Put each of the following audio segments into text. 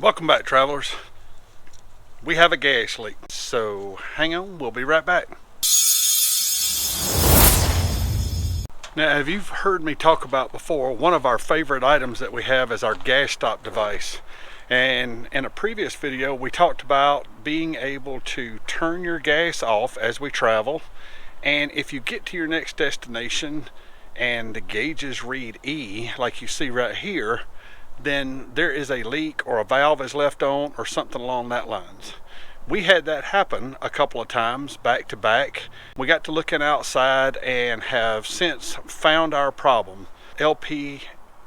Welcome back, travelers. We have a gas leak, so hang on, we'll be right back. Now, as you've heard me talk about before, one of our favorite items that we have is our gas stop device. And in a previous video, we talked about being able to turn your gas off as we travel. And if you get to your next destination and the gauges read E, like you see right here, then there is a leak or a valve is left on or something along that lines. We had that happen a couple of times back to back. We got to looking outside and have since found our problem. LP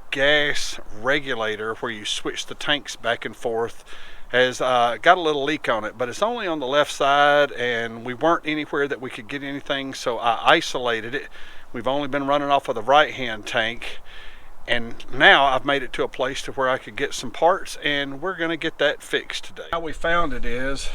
gas regulator, where you switch the tanks back and forth, has got a little leak on it, but it's only on the left side and we weren't anywhere that we could get anything, so I isolated it. We've only been running off of the right hand tank. And now I've made it to a place to where I could get some parts, and we're going to get that fixed today. How we found it is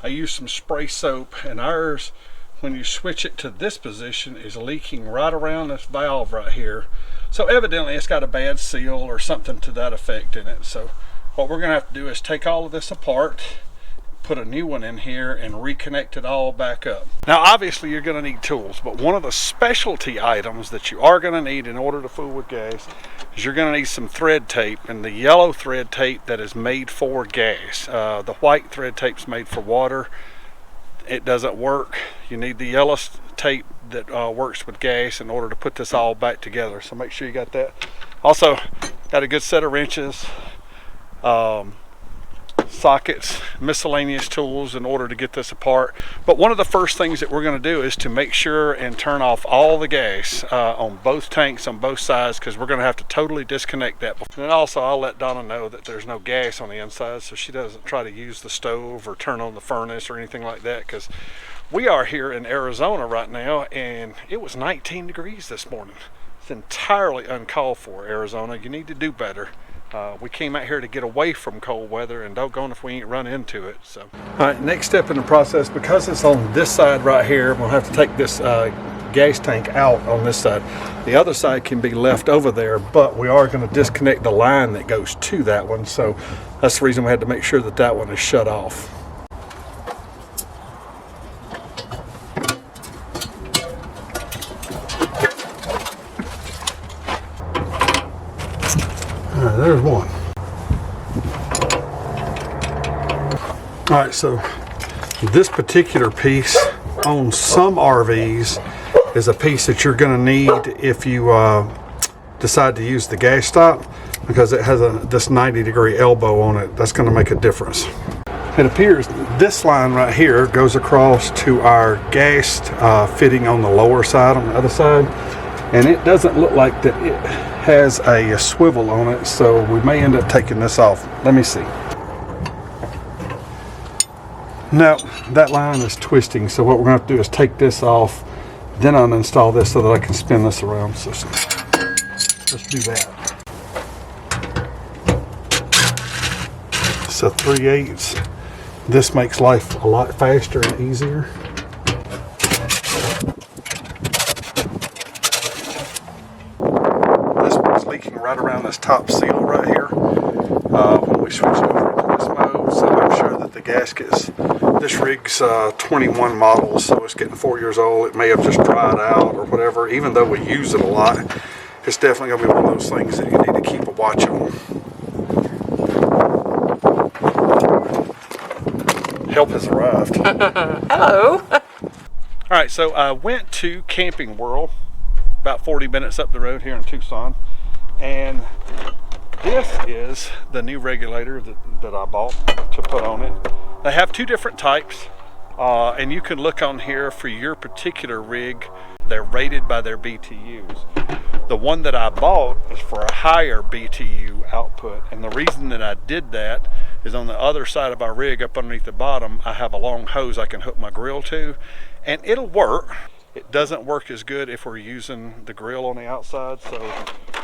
I used some spray soap, and ours, when you switch it to this position, is leaking right around this valve right here. So evidently it's got a bad seal or something to that effect in it. So what we're going to have to do is take all of this apart, put a new one in here, and reconnect it all back up. Now obviously you're going to need tools, but one of the specialty items that you are going to need in order to fool with gas is you're going to need some thread tape, and the yellow thread tape that is made for gas. The white thread tape's made for water. It doesn't work. You need the yellow tape that works with gas in order to put this all back together, so make sure you got that. Also got a good set of wrenches, sockets, miscellaneous tools in order to get this apart. But one of the first things that we're going to do is to make sure and turn off all the gas on both tanks on both sides, because we're going to have to totally disconnect that. And also I'll let Donna know that there's no gas on the inside, so she doesn't try to use the stove or turn on the furnace or anything like that, because we are here in Arizona right now and it was 19 degrees this morning. It's entirely uncalled for, Arizona. You need to do better. We came out here to get away from cold weather, and doggone if we ain't run into it. So, all right, next step in the process, because it's on this side right here, we'll have to take this gas tank out on this side. The other side can be left over there, but we are going to disconnect the line that goes to that one. So that's the reason we had to make sure that that one is shut off. All right, there's one. All right, so this particular piece on some RVs is a piece that you're going to need if you decide to use the gas stop, because it has this 90-degree elbow on it. That's going to make a difference. It appears this line right here goes across to our gas fitting on the lower side, on the other side, and it doesn't look like that it has a swivel on it, so we may end up taking this off. Let me see. No, that line is twisting, so what we're going to have to do is take this off, then uninstall this so that I can spin this around. So let's do that. So 3/8. This makes life a lot faster and easier. Leaking right around this top seal right here when we switch over into this mode, so I'm sure that the gaskets, this rig's 21 model, so it's getting 4 years old. It may have just dried out or whatever. Even though we use it a lot, it's definitely going to be one of those things that you need to keep a watch on. Help has arrived. Hello. Alright, so I went to Camping World about 40 minutes up the road here in Tucson, and this is the new regulator that I bought to put on it. They have two different types, and you can look on here for your particular rig. They're rated by their BTUs. The one that I bought is for a higher BTU output, and the reason that I did that is on the other side of our rig, up underneath the bottom, I have a long hose I can hook my grill to, and it'll work. It doesn't work as good if we're using the grill on the outside, so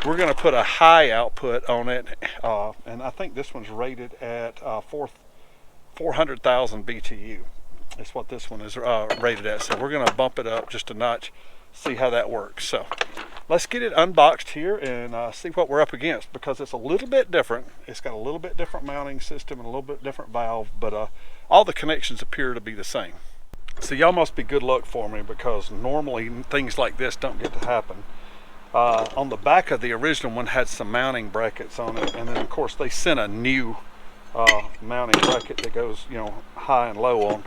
we're going to put a high output on it, and I think this one's rated at 400,000 BTU. That's what this one is rated at, so we're going to bump it up just a notch, see how that works. So let's get it unboxed here and see what we're up against, because it's a little bit different. It's got a little bit different mounting system and a little bit different valve, but all the connections appear to be the same. So y'all must be good luck for me, because normally things like this don't get to happen. On the back of the original one had some mounting brackets on it, and then of course they sent a new mounting bracket that goes, you know, high and low on.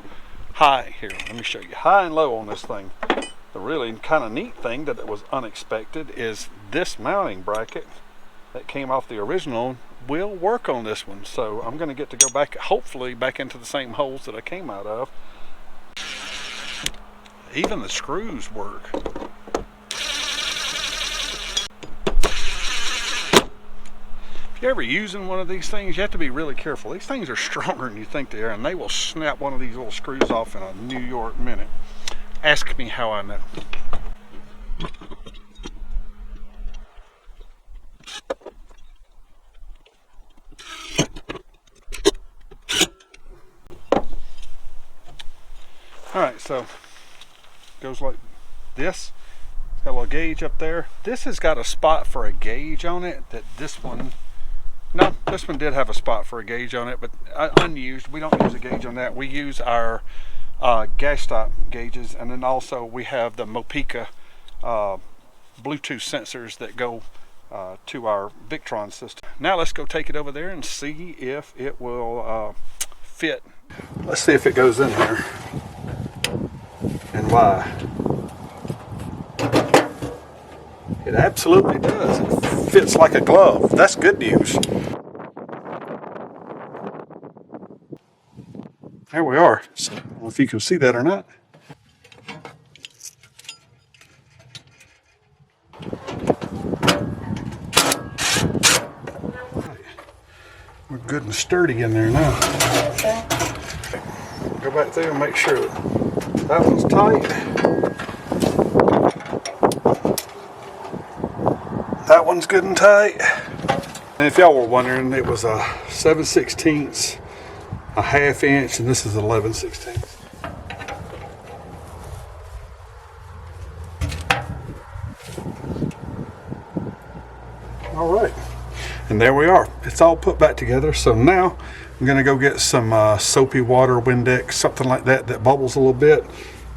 High, here, let me show you, high and low on this thing. The really kind of neat thing that it was unexpected is this mounting bracket that came off the original will work on this one. So I'm going to get to go back, hopefully back into the same holes that I came out of. Even the screws work. If you're ever using one of these things, you have to be really careful. These things are stronger than you think they are, and they will snap one of these little screws off in a New York minute. Ask me how I know. Alright, so goes like this. It's got a little gauge up there. This has got a spot for a gauge on it that this one, no, this one did have a spot for a gauge on it, but unused. We don't use a gauge on that. We use our gas stop gauges, and then also we have the Mopica Bluetooth sensors that go to our Victron system. Now let's go take it over there and see if it will fit. Let's see if it goes in there and why. It absolutely does. It fits like a glove. That's good news. There we are. So, I don't know if you can see that or not. We're good and sturdy in there now. Go back there and make sure that one's tight. That one's good and tight. And if y'all were wondering, it was a 7/16, a ½ inch, and this is 11/16. All right, and there we are. It's all put back together. So now I'm gonna go get some soapy water, Windex, something like that that bubbles a little bit.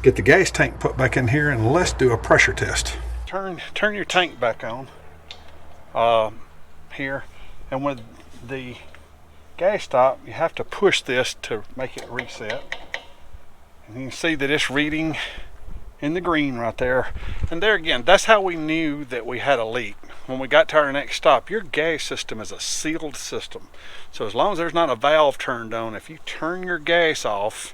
Get the gas tank put back in here, and let's do a pressure test. Turn your tank back on here, and with the gas stop, you have to push this to make it reset. And you can see that it's reading in the green right there. And there again, that's how we knew that we had a leak. When we got to our next stop, your gas system is a sealed system. So as long as there's not a valve turned on, if you turn your gas off,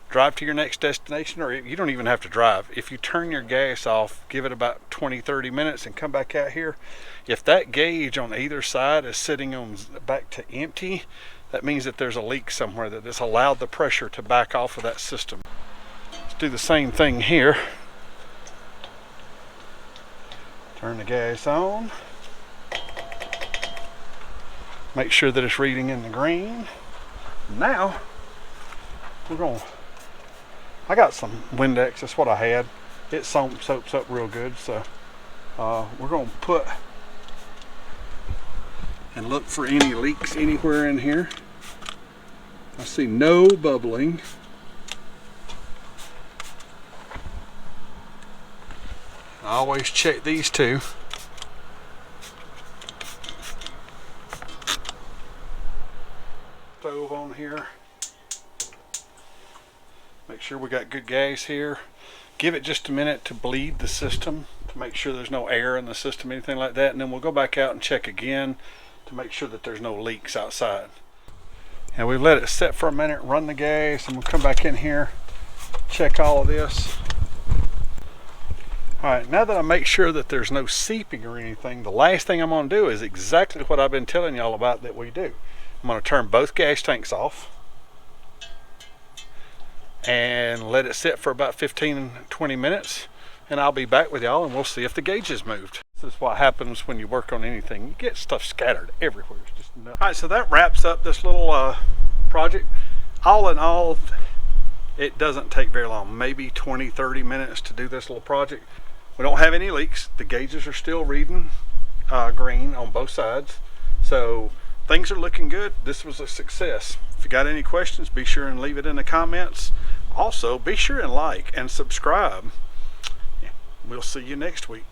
drive to your next destination, or you don't even have to drive. If you turn your gas off, give it about 20-30 minutes and come back out here. If that gauge on either side is sitting on back to empty, that means that there's a leak somewhere, that it's allowed the pressure to back off of that system. Let's do the same thing here. Turn the gas on. Make sure that it's reading in the green. Now, I got some Windex, that's what I had. It soaps up real good, so we're gonna put and look for any leaks anywhere in here. I see no bubbling. I always check these two. Stove on here. Make sure we got good gas here. Give it just a minute to bleed the system to make sure there's no air in the system, anything like that, and then we'll go back out and check again to make sure that there's no leaks outside. And we've let it set for a minute, run the gas, and we'll come back in here, check all of this. All right, now that I make sure that there's no seeping or anything, the last thing I'm gonna do is exactly what I've been telling y'all about that we do. I'm gonna turn both gas tanks off and let it sit for about 15-20 minutes, and I'll be back with y'all and we'll see if the gauge is moved. This is what happens when you work on anything. You get stuff scattered everywhere. It's just nuts. All right, so that wraps up this little project. All in all, it doesn't take very long, maybe 20-30 minutes to do this little project. We don't have any leaks. The gauges are still reading green on both sides. So things are looking good. This was a success. If you got any questions, be sure and leave it in the comments. Also, be sure and like and subscribe. We'll see you next week.